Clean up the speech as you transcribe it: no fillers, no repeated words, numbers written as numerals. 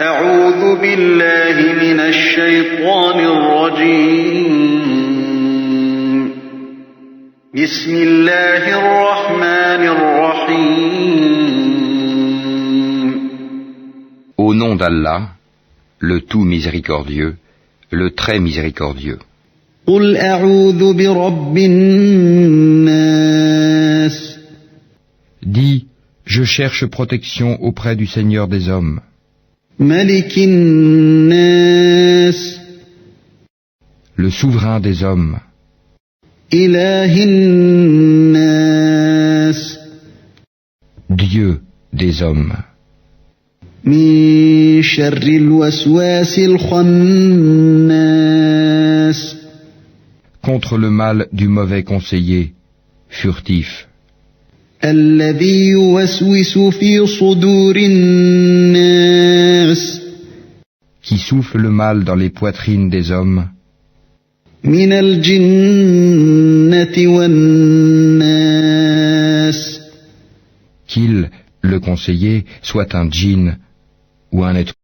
أعوذ بالله من الشيطان الرجيم. بسم الله الرحمن الرحيم. Au nom d'Allah, le tout miséricordieux, le très miséricordieux. قل أعوذ برب الناس. Dis, je cherche protection auprès du Seigneur des hommes, ملك الناس. le souverain des hommes, إله الناس. Dieu des hommes, من شر الوسواس الخناس. contre le mal du mauvais conseiller, furtif, الذي يوسوس في صدور الناس. qui souffle le mal dans les poitrines des hommes, من الجنة والناس. qu'il, le conseiller, soit un djinn ou un être